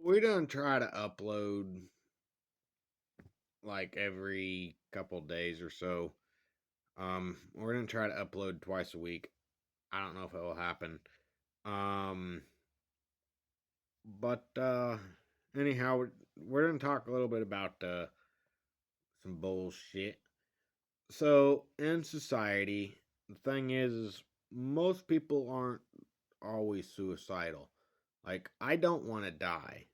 We don't try to upload like every couple days or so. We're gonna try to upload twice a week. I don't know if it will happen. Um, but anyhow, we're gonna talk a little bit about some bullshit. So in society, the thing is most people aren't always suicidal. Like I don't want to die,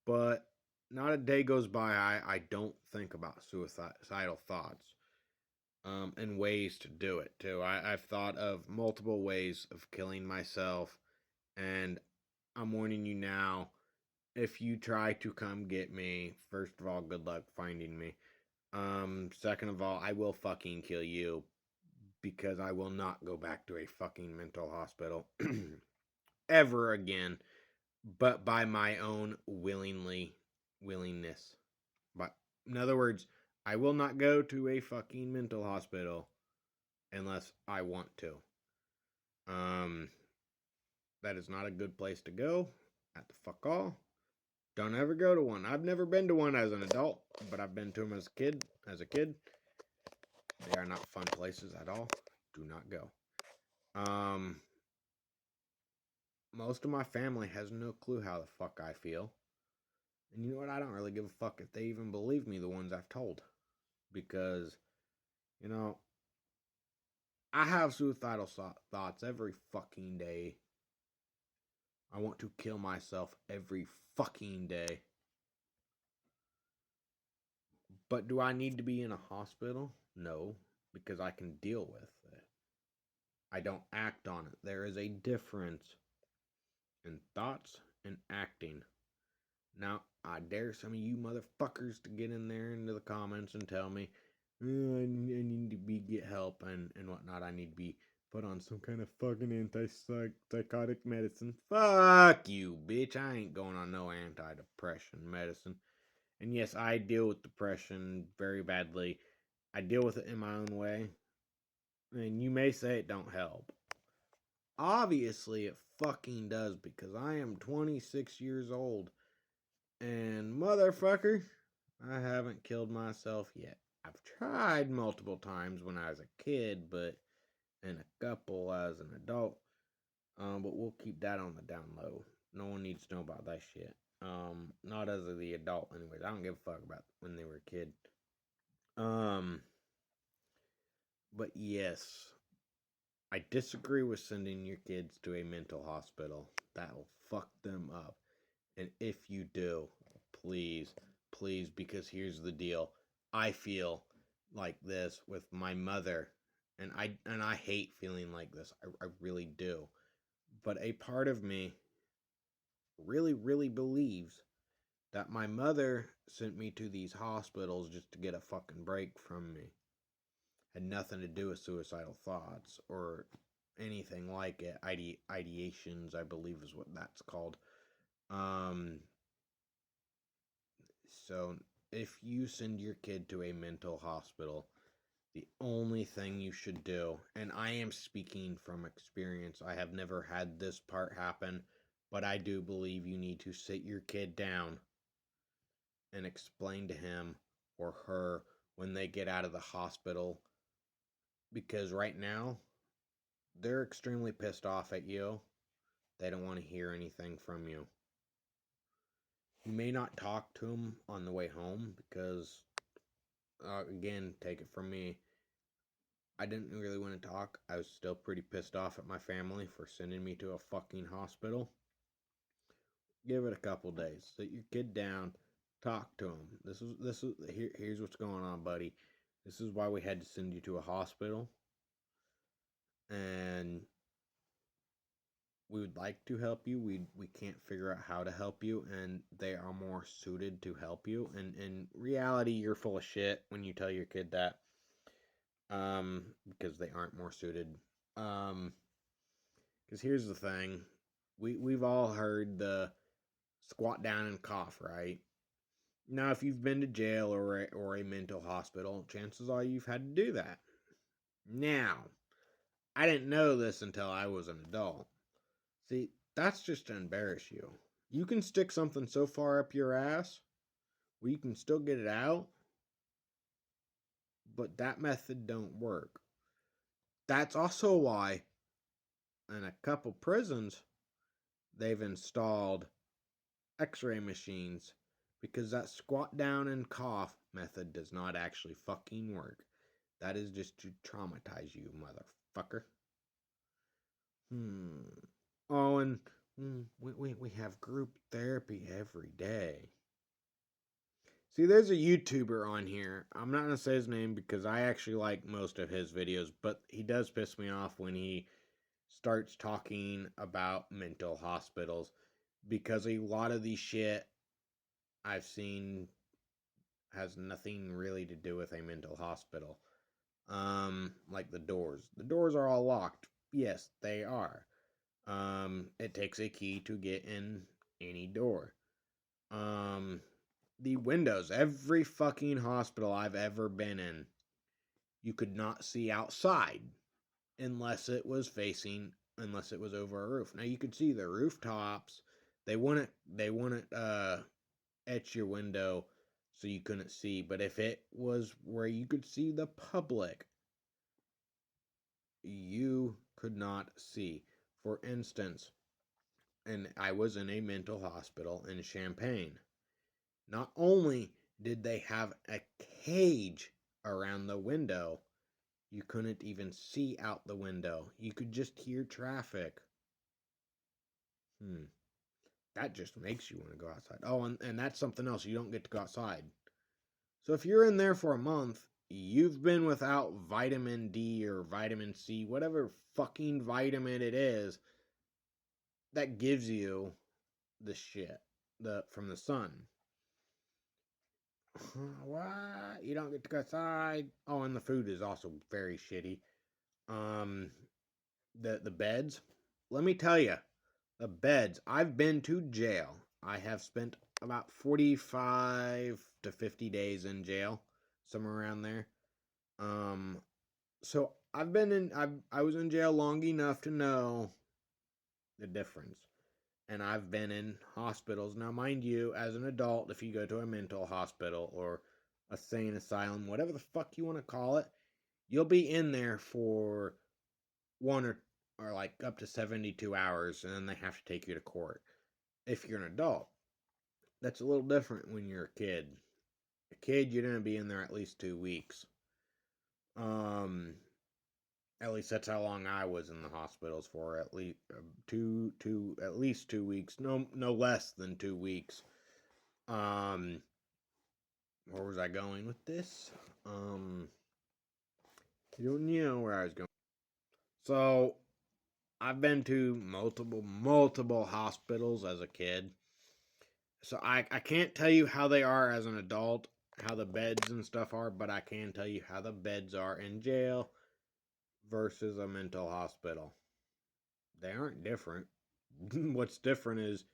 but not a day goes by I don't think about suicidal thoughts and ways to do it too. I've thought of multiple ways of killing myself, and I'm warning you now. If you try to come get me, first of all, good luck finding me. Second of all, I will fucking kill you because I will not go back to a fucking mental hospital ever again, but by my own willingness. But in other words, I will not go to a fucking mental hospital unless I want to. Um, that is not a good place to go. At the fuck all. Don't ever go to one. I've never been to one as an adult, but I've been to them as a kid. They are not fun places at all. Do not go. Um, most of my family has no clue how the fuck I feel. And you know what? I don't really give a fuck if they even believe me, the ones I've told. Because, you know, I have suicidal thoughts every fucking day. I want to kill myself every fucking day. But do I need to be in a hospital? No, because I can deal with it. I don't act on it. There is a difference in thoughts and acting. Now, I dare some of you motherfuckers to get in there into the comments and tell me, I need to get help and whatnot. I need to be put on some kind of fucking antipsychotic medicine. Fuck you, bitch. I ain't going on no antidepressant medicine. And yes, I deal with depression very badly. I deal with it in my own way. And you may say it don't help. Obviously, it fucking does because I am 26 years old. And motherfucker, I haven't killed myself yet. I've tried multiple times when I was a kid, and a couple as an adult. But we'll keep that on the down low. No one needs to know about that shit. Not as the adult, anyways. I don't give a fuck about when they were a kid. Um, but yes, I disagree with sending your kids to a mental hospital. That'll fuck them up. And if you do, please, please, because here's the deal. I feel like this with my mother, and I hate feeling like this. I really do. But a part of me really, really believes that my mother sent me to these hospitals just to get a fucking break from me. Had nothing to do with suicidal thoughts or anything like it. Ideations, I believe, is what that's called. Um, so if you send your kid to a mental hospital, the only thing you should do, and I am speaking from experience, I have never had this part happen, but I do believe you need to sit your kid down and explain to him or her when they get out of the hospital, because right now they're extremely pissed off at you. They don't want to hear anything from you. You may not talk to them on the way home because, again, take it from me, I didn't really want to talk. I was still pretty pissed off at my family for sending me to a fucking hospital. Give it a couple days. Sit your kid down. Talk to him. Here's what's going on, buddy. This is why we had to send you to a hospital, and we would like to help you. We can't figure out how to help you, and they are more suited to help you. And in reality, you're full of shit when you tell your kid that. Because they aren't more suited. Um, because here's the thing, we've all heard the squat down and cough, right? Now, if you've been to jail or a mental hospital, chances are you've had to do that. Now, I didn't know this until I was an adult. See, that's just to embarrass you. You can stick something so far up your ass where you can still get it out, but that method don't work. That's also why in a couple prisons they've installed x-ray machines, because that squat down and cough method does not actually fucking work. That is just to traumatize you, motherfucker. Oh, and we have group therapy every day. See, there's a YouTuber on here. I'm not going to say his name because I actually like most of his videos, but he does piss me off when he starts talking about mental hospitals, because a lot of the shit I've seen has nothing really to do with a mental hospital. Like the doors. The doors are all locked. Yes, they are. It takes a key to get in any door. The windows, every fucking hospital I've ever been in, you could not see outside unless it was over a roof. Now you could see the rooftops. They wouldn't etch your window so you couldn't see, but if it was where you could see the public, you could not see. For instance, and I was in a mental hospital in Champaign. Not only did they have a cage around the window, you couldn't even see out the window. You could just hear traffic. That just makes you want to go outside. Oh, and that's something else. You don't get to go outside. So if you're in there for a month, you've been without vitamin D or vitamin C, whatever fucking vitamin it is that gives you the shit from the sun. What? You don't get to go outside? Oh, and the food is also very shitty. Um, the beds. Let me tell you, the beds. I've been to jail. I have spent about 45 to 50 days in jail, somewhere around there. So I've been in. I was in jail long enough to know the difference. And I've been in hospitals. Now, mind you, as an adult, if you go to a mental hospital or a sane asylum, whatever the fuck you want to call it, you'll be in there for one or like up to 72 hours, and then they have to take you to court. If you're an adult, that's a little different when you're a kid. A kid, you're going to be in there at least 2 weeks. At least that's how long I was in the hospitals for. At least at least 2 weeks. No less than 2 weeks. Where was I going with this? You don't know where I was going. So I've been to multiple hospitals as a kid. So I can't tell you how they are as an adult, how the beds and stuff are, but I can tell you how the beds are in jail versus a mental hospital. They aren't different. What's different is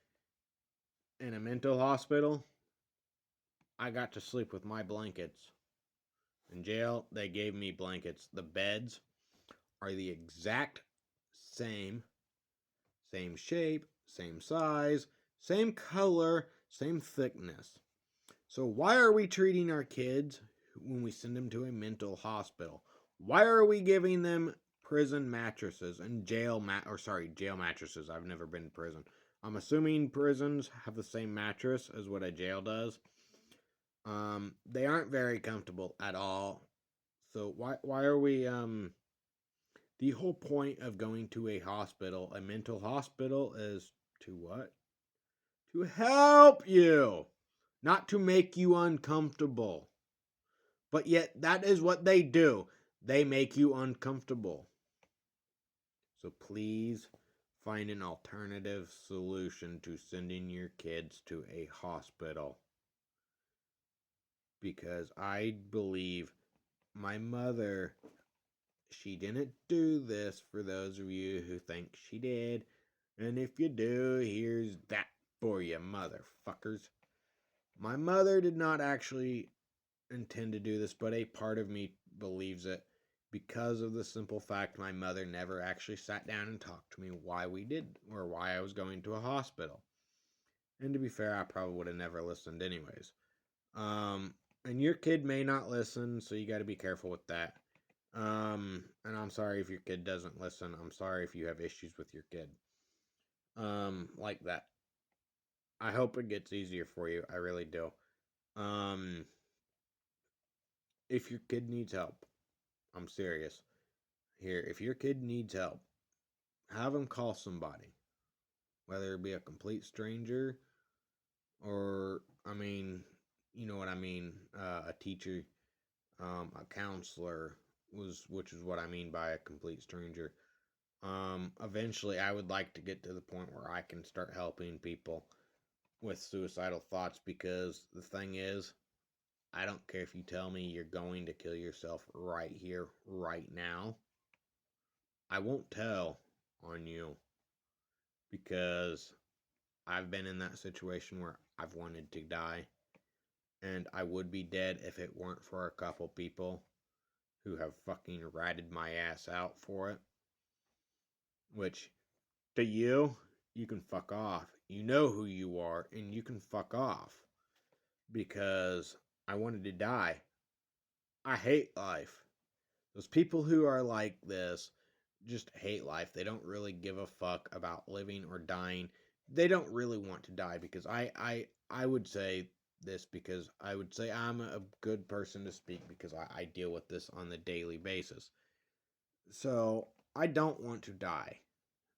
in a mental hospital, I got to sleep with my blankets. In jail, they gave me blankets. The beds are the exact same shape, same size, same color, same thickness. So why are we treating our kids when we send them to a mental hospital? Why are we giving them prison mattresses and jail mattresses? I've never been in prison. I'm assuming prisons have the same mattress as what a jail does. They aren't very comfortable at all. So why are we the whole point of going to a hospital, a mental hospital, is to what? To help you, not to make you uncomfortable. But yet that is what they do. They make you uncomfortable. So please find an alternative solution to sending your kids to a hospital. Because I believe my mother, she didn't do this, for those of you who think she did. And if you do, here's that for you, motherfuckers. My mother did not actually intend to do this, but a part of me believes it, because of the simple fact my mother never actually sat down and talked to me why we did, or why I was going to a hospital. And to be fair, I probably would have never listened anyways. And your kid may not listen, so you got to be careful with that. And I'm sorry if your kid doesn't listen. I'm sorry if you have issues with your kid. Like that. I hope it gets easier for you. I really do. Um, if your kid needs help, I'm serious. Here, if your kid needs help, have them call somebody, whether it be a complete stranger or, I mean, you know what I mean, a teacher, a counselor, which is what I mean by a complete stranger. Eventually, I would like to get to the point where I can start helping people with suicidal thoughts, because the thing is, I don't care if you tell me you're going to kill yourself right here, right now. I won't tell on you, because I've been in that situation where I've wanted to die, and I would be dead if it weren't for a couple people who have fucking ratted my ass out for it. Which, to you, you can fuck off. You know who you are, and you can fuck off. Because I wanted to die. I hate life. Those people who are like this just hate life. They don't really give a fuck about living or dying. They don't really want to die, because I would say this, because I would say I'm a good person to speak, because I deal with this on the daily basis. So I don't want to die.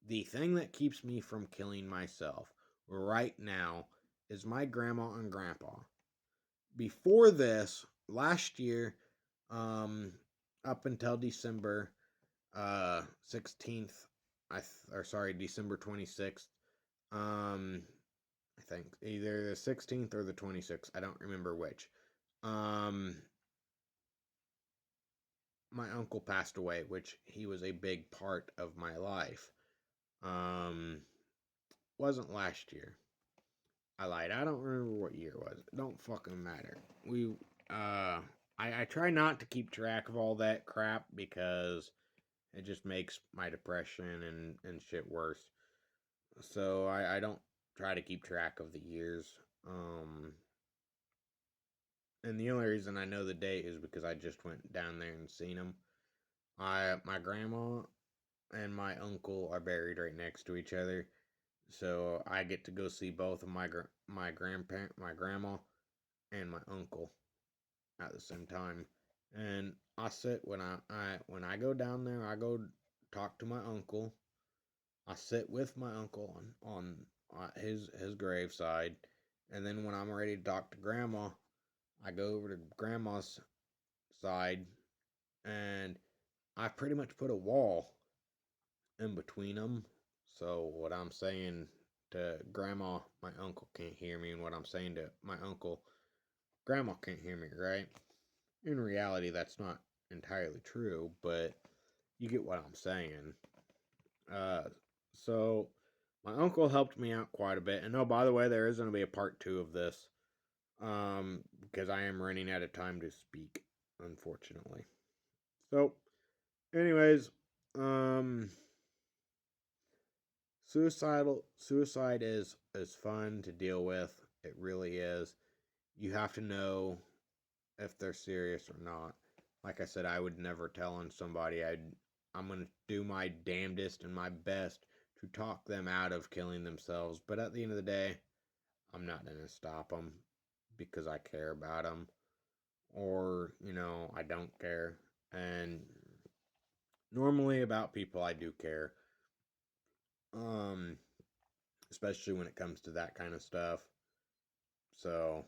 The thing that keeps me from killing myself right now is my grandma and grandpa. Before this, last year, um, up until December 16th, or sorry, December 26th, I think either the 16th or the 26th, I don't remember which. Um, my uncle passed away, which he was a big part of my life. Um, wasn't last year. I lied. I don't remember what year it was. It don't fucking matter. I try not to keep track of all that crap, because it just makes my depression and shit worse. So I don't try to keep track of the years. And the only reason I know the date is because I just went down there and seen them. My grandma and my uncle are buried right next to each other, so I get to go see both of my grandparent, my grandma, and my uncle at the same time. And I sit when I go down there, I go talk to my uncle. I sit with my uncle on his graveside, and then when I'm ready to talk to grandma, I go over to grandma's side, and I pretty much put a wall in between them. So what I'm saying to grandma, my uncle can't hear me, and what I'm saying to my uncle, grandma can't hear me, right? In reality, that's not entirely true, but you get what I'm saying. Uh, so my uncle helped me out quite a bit. And oh, by the way, there is going to be a part two of this, because I am running out of time to speak, unfortunately. So, anyways, um, suicide is fun to deal with. It really is. You have to know if they're serious or not. Like I said, I would never tell on somebody. I'm gonna do my damnedest and my best to talk them out of killing themselves. But at the end of the day, I'm not gonna stop them because I care about them, or I don't care. And normally about people, I do care. Um, especially when it comes to that kind of stuff. So,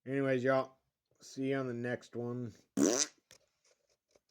anyways, y'all, see you on the next one.